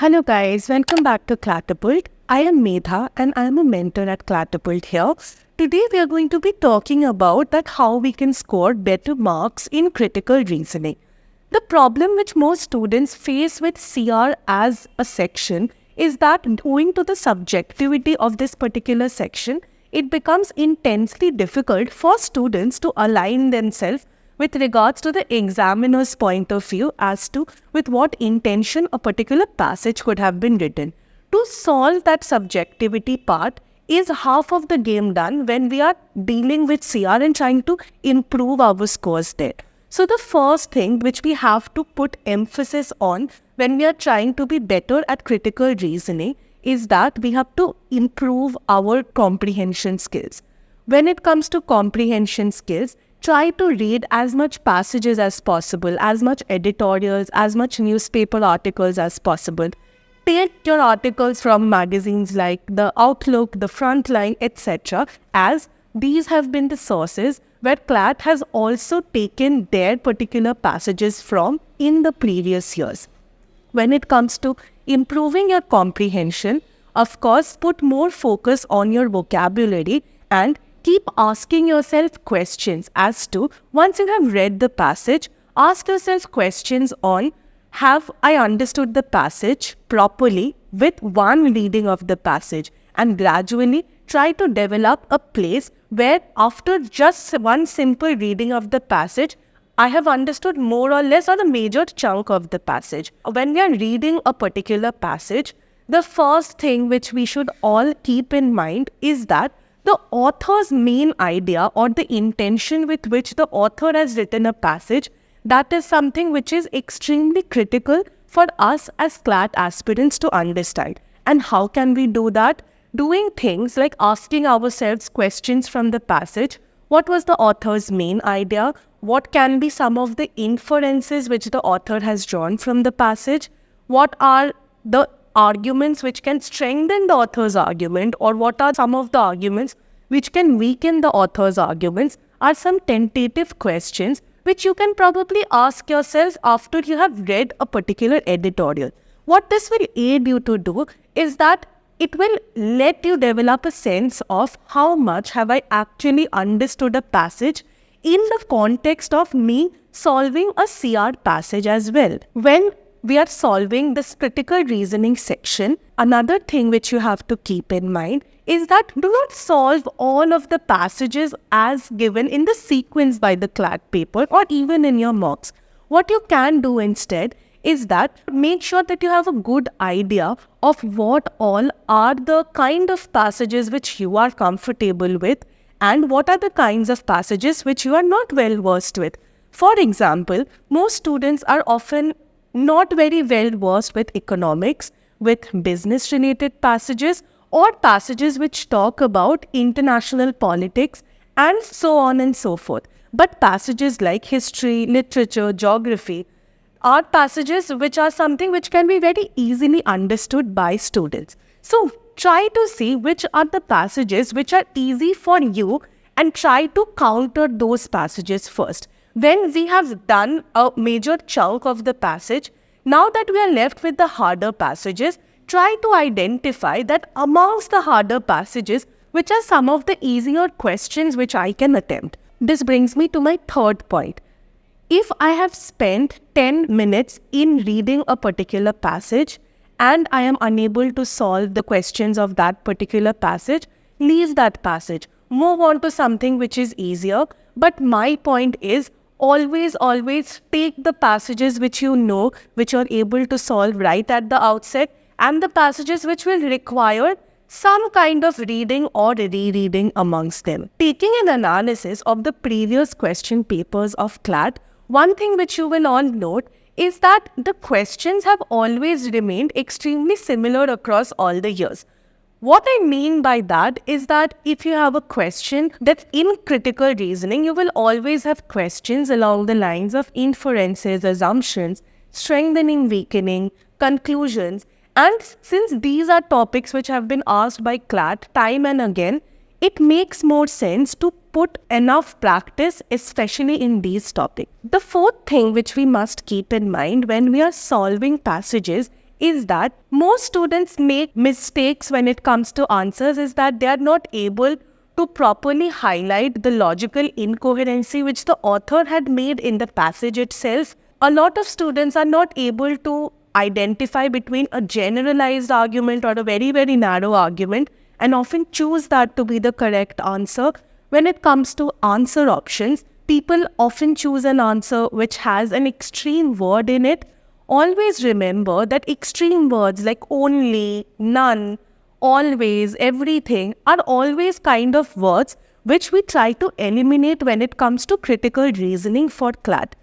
Hello guys, welcome back to Clatapult. I am Medha and I am a mentor at Clatapult here. Today we are going to be talking about that how we can score better marks in critical reasoning. The problem which most students face with CR as a section is that owing to the subjectivity of this particular section, it becomes intensely difficult for students to align themselves with regards to the examiner's point of view as to with what intention a particular passage could have been written. To solve that subjectivity part is half of the game done when we are dealing with CR and trying to improve our scores there. So the first thing which we have to put emphasis on when we are trying to be better at critical reasoning is that we have to improve our comprehension skills. When it comes to comprehension skills, try to read as much passages as possible, as much editorials, as much newspaper articles as possible. Take your articles from magazines like The Outlook, The Frontline, etc. as these have been the sources where CLAT has also taken their particular passages from in the previous years. When it comes to improving your comprehension, of course, put more focus on your vocabulary and keep asking yourself questions as to, once you have read the passage, ask yourself questions on, have I understood the passage properly with one reading of the passage? And gradually try to develop a place where after just one simple reading of the passage, I have understood more or less or a major chunk of the passage. When we are reading a particular passage, the first thing which we should all keep in mind is that the author's main idea or the intention with which the author has written a passage, that is something which is extremely critical for us as CLAT aspirants to understand. And how can we do that? Doing things like asking ourselves questions from the passage. What was the author's main idea? What can be some of the inferences which the author has drawn from the passage? What are the arguments which can strengthen the author's argument, or what are some of the arguments which can weaken the author's arguments, are some tentative questions which you can probably ask yourself after you have read a particular editorial. What this will aid you to do is that it will let you develop a sense of how much have I actually understood a passage in the context of me solving a CR passage as well. When we are solving this critical reasoning section, another thing which you have to keep in mind is that do not solve all of the passages as given in the sequence by the CLAT paper or even in your mocks. What you can do instead is that make sure that you have a good idea of what all are the kind of passages which you are comfortable with and what are the kinds of passages which you are not well versed with. For example, most students are often not very well versed with economics, with business related passages or passages which talk about international politics and so on and so forth. But passages like history, literature, geography are passages which are something which can be very easily understood by students. So try to see which are the passages which are easy for you and try to counter those passages first. When we have done a major chunk of the passage, now that we are left with the harder passages, try to identify that amongst the harder passages, which are some of the easier questions which I can attempt. This brings me to my third point. If I have spent 10 minutes in reading a particular passage and I am unable to solve the questions of that particular passage, leave that passage. Move on to something which is easier. But my point is, always take the passages which you know, which you are able to solve right at the outset, and the passages which will require some kind of reading or rereading amongst them. Taking an analysis of the previous question papers of CLAT, one thing which you will all note is that the questions have always remained extremely similar across all the years. What I mean by that is that if you have a question that's in critical reasoning, you will always have questions along the lines of inferences, assumptions, strengthening, weakening, conclusions. And since these are topics which have been asked by CLAT time and again, it makes more sense to put enough practice, especially in these topics. The fourth thing which we must keep in mind when we are solving passages is that most students make mistakes when it comes to answers, is that they are not able to properly highlight the logical incoherency which the author had made in the passage itself. A lot of students are not able to identify between a generalized argument or a very, very narrow argument, and often choose that to be the correct answer. When it comes to answer options, people often choose an answer which has an extreme word in it. Always remember that extreme words like only, none, always, everything are always kind of words which we try to eliminate when it comes to critical reasoning for CLAT.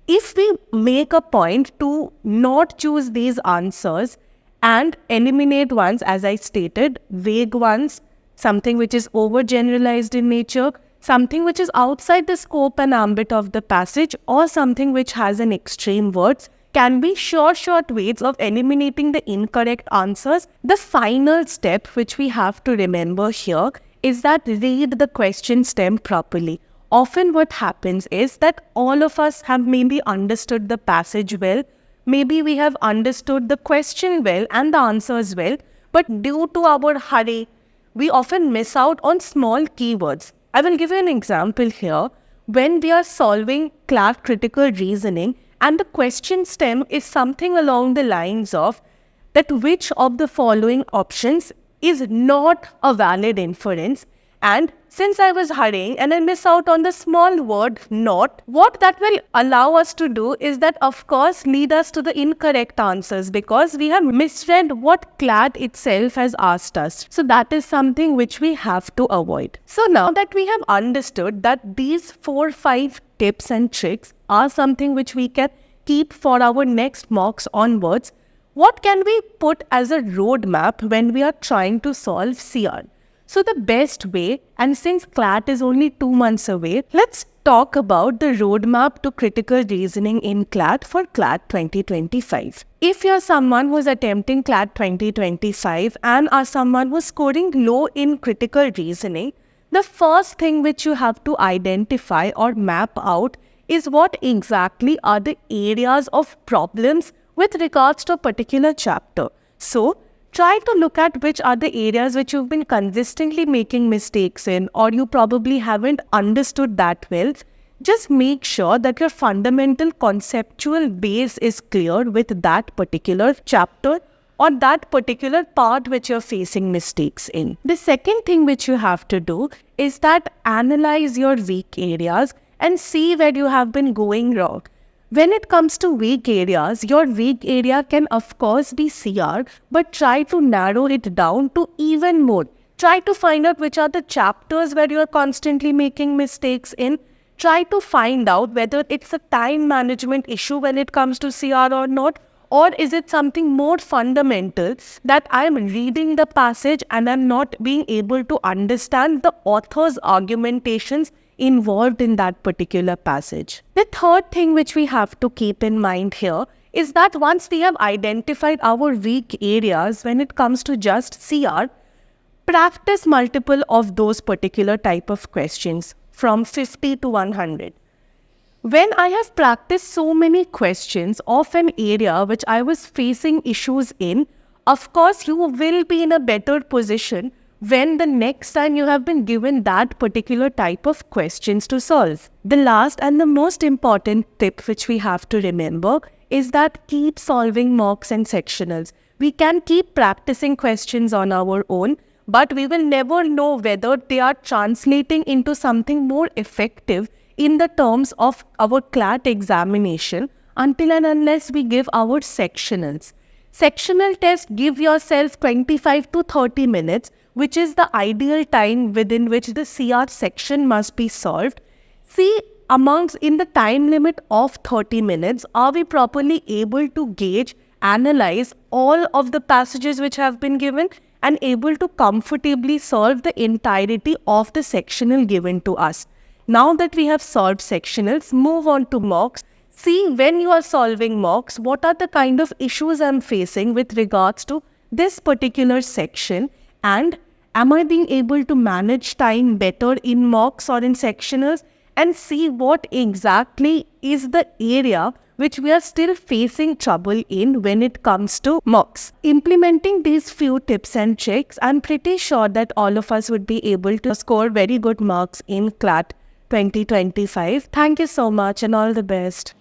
If we make a point to not choose these answers and eliminate ones, as I stated, vague ones, something which is overgeneralized in nature, something which is outside the scope and ambit of the passage, or something which has an extreme words, can be short ways of eliminating the incorrect answers. The final step which we have to remember here is that read the question stem properly. Often what happens is that all of us have maybe understood the passage well, maybe we have understood the question well and the answers well, but due to our hurry, we often miss out on small keywords. I will give you an example here. When we are solving CLAT critical reasoning and the question stem is something along the lines of that which of the following options is not a valid inference, and since I was hurrying and I miss out on the small word not, what that will allow us to do is that, of course, lead us to the incorrect answers because we have misread what CLAT itself has asked us. So that is something which we have to avoid. So now that we have understood that these 4-5 tips and tricks are something which we can keep for our next mocks onwards, what can we put as a roadmap when we are trying to solve CR? So the best way, and since CLAT is only 2 months away, let's talk about the roadmap to critical reasoning in CLAT for CLAT 2025. If you're someone who's attempting CLAT 2025 and are someone who's scoring low in critical reasoning, the first thing which you have to identify or map out is what exactly are the areas of problems with regards to a particular chapter. So, try to look at which are the areas which you've been consistently making mistakes in, or you probably haven't understood that well. Just make sure that your fundamental conceptual base is clear with that particular chapter or that particular part which you're facing mistakes in. The second thing which you have to do is that analyze your weak areas and see where you have been going wrong. When it comes to weak areas, your weak area can of course be CR, but try to narrow it down to even more. Try to find out which are the chapters where you are constantly making mistakes in. Try to find out whether it's a time management issue when it comes to CR or not, or is it something more fundamental that I am reading the passage and I'm not being able to understand the author's argumentations involved in that particular passage. The third thing which we have to keep in mind here is that once we have identified our weak areas when it comes to just CR, practice multiple of those particular type of questions from 50 to 100. When I have practiced so many questions of an area which I was facing issues in, of course you will be in a better position when the next time you have been given that particular type of questions to solve. The last and the most important tip which we have to remember is that keep solving mocks and sectionals. We can keep practicing questions on our own, but we will never know whether they are translating into something more effective in the terms of our CLAT examination until and unless we give our sectionals. Sectional test, give yourself 25 to 30 minutes, which is the ideal time within which the CR section must be solved. See, in the time limit of 30 minutes, are we properly able to gauge, analyze all of the passages which have been given and able to comfortably solve the entirety of the sectional given to us. Now that we have solved sectionals, move on to mocks. See, when you are solving mocks, what are the kind of issues I'm facing with regards to this particular section, and am I being able to manage time better in mocks or in sectionals, and see what exactly is the area which we are still facing trouble in when it comes to mocks. Implementing these few tips and tricks, I'm pretty sure that all of us would be able to score very good marks in CLAT 2025. Thank you so much and all the best.